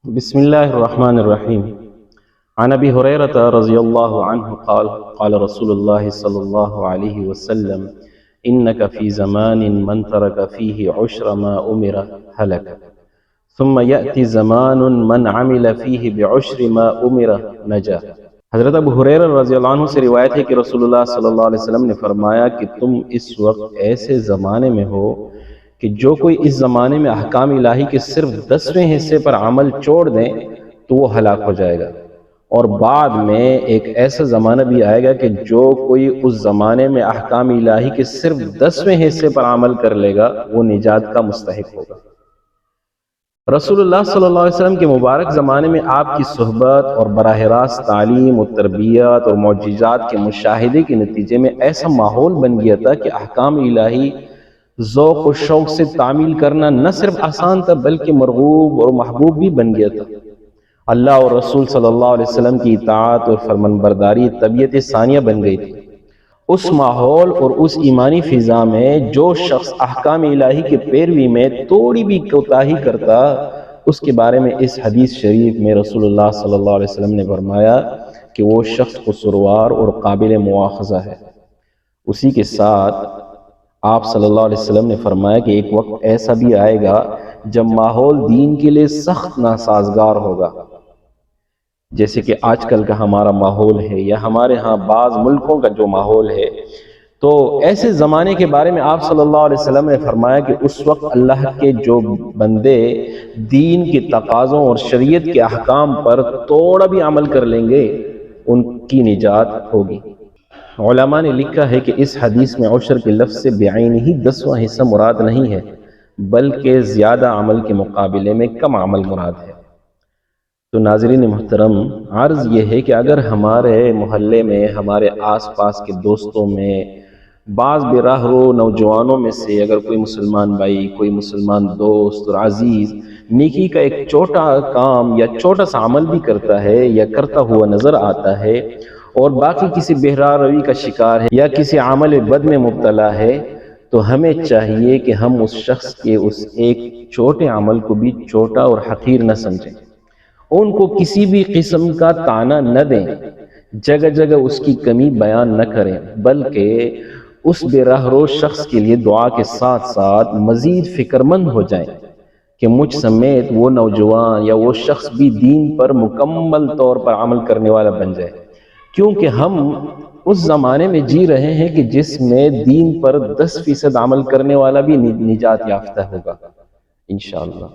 بسم الله الرحمن الرحيم. عن أبي هريرة رضي الله عنه قال رسول الله صلى الله عليه وسلم: إنك في زمان من ترك فيه عشر ما أمر هلك، ثم يأتي زمان من عمل فيه بعشر ما أمر نجا۔ حضرت ابو ہریرہ رضی اللہ عنہ سے روایت ہے کہ رسول اللہ صلی اللہ علیہ وسلم نے فرمایا کہ تم اس وقت ایسے زمانے میں ہو کہ جو کوئی اس زمانے میں احکام الہی کے صرف 10ویں حصے پر عمل چھوڑ دیں تو وہ ہلاک ہو جائے گا، اور بعد میں ایک ایسا زمانہ بھی آئے گا کہ جو کوئی اس زمانے میں احکام الہی کے صرف 10ویں حصے پر عمل کر لے گا وہ نجات کا مستحق ہوگا۔ رسول اللہ صلی اللہ علیہ وسلم کے مبارک زمانے میں آپ کی صحبت اور براہ راست تعلیم و تربیت اور معجزات کے مشاہدے کے نتیجے میں ایسا ماحول بن گیا تھا کہ احکام الہی ذوق و شوق سے تعمیل کرنا نہ صرف آسان تھا بلکہ مرغوب اور محبوب بھی بن گیا تھا۔ اللہ اور رسول صلی اللہ علیہ وسلم کی اطاعت اور فرمانبرداری طبیعت ثانیہ بن گئی تھی۔ اس ماحول اور اس ایمانی فضا میں جو شخص احکام الہی کے پیروی میں تھوڑی بھی کوتاہی کرتا، اس کے بارے میں اس حدیث شریف میں رسول اللہ صلی اللہ علیہ وسلم نے فرمایا کہ وہ شخص قصوروار اور قابل مواخذہ ہے۔ اسی کے ساتھ آپ صلی اللہ علیہ وسلم نے فرمایا کہ ایک وقت ایسا بھی آئے گا جب ماحول دین کے لیے سخت ناسازگار ہوگا، جیسے کہ آج کل کا ہمارا ماحول ہے یا ہمارے ہاں بعض ملکوں کا جو ماحول ہے۔ تو ایسے زمانے کے بارے میں آپ صلی اللہ علیہ وسلم نے فرمایا کہ اس وقت اللہ کے جو بندے دین کے تقاضوں اور شریعت کے احکام پر تھوڑا بھی عمل کر لیں گے ان کی نجات ہوگی۔ علماء نے لکھا ہے کہ اس حدیث میں عشر کے لفظ سے بعین ہی 10واں حصہ مراد نہیں ہے بلکہ زیادہ عمل کے مقابلے میں کم عمل مراد ہے۔ تو ناظرین محترم، عرض یہ ہے کہ اگر ہمارے محلے میں، ہمارے آس پاس کے دوستوں میں، بعض بے راہ رو نوجوانوں میں سے اگر کوئی مسلمان بھائی، کوئی مسلمان دوست اور عزیز نیکی کا ایک چھوٹا کام یا چھوٹا سا عمل بھی کرتا ہے یا کرتا ہوا نظر آتا ہے اور باقی کسی بے راہ روی کا شکار ہے یا کسی عمل بد میں مبتلا ہے، تو ہمیں چاہیے کہ ہم اس شخص کے اس ایک چھوٹے عمل کو بھی چھوٹا اور حقیر نہ سمجھیں، ان کو کسی بھی قسم کا طعنہ نہ دیں، جگہ جگہ اس کی کمی بیان نہ کریں، بلکہ اس بے راہ رو شخص کے لیے دعا کے ساتھ ساتھ مزید فکر مند ہو جائیں کہ مجھ سمیت وہ نوجوان یا وہ شخص بھی دین پر مکمل طور پر عمل کرنے والا بن جائے، کیونکہ ہم اس زمانے میں جی رہے ہیں کہ جس میں دین پر 10% عمل کرنے والا بھی نجات یافتہ ہوگا انشاءاللہ۔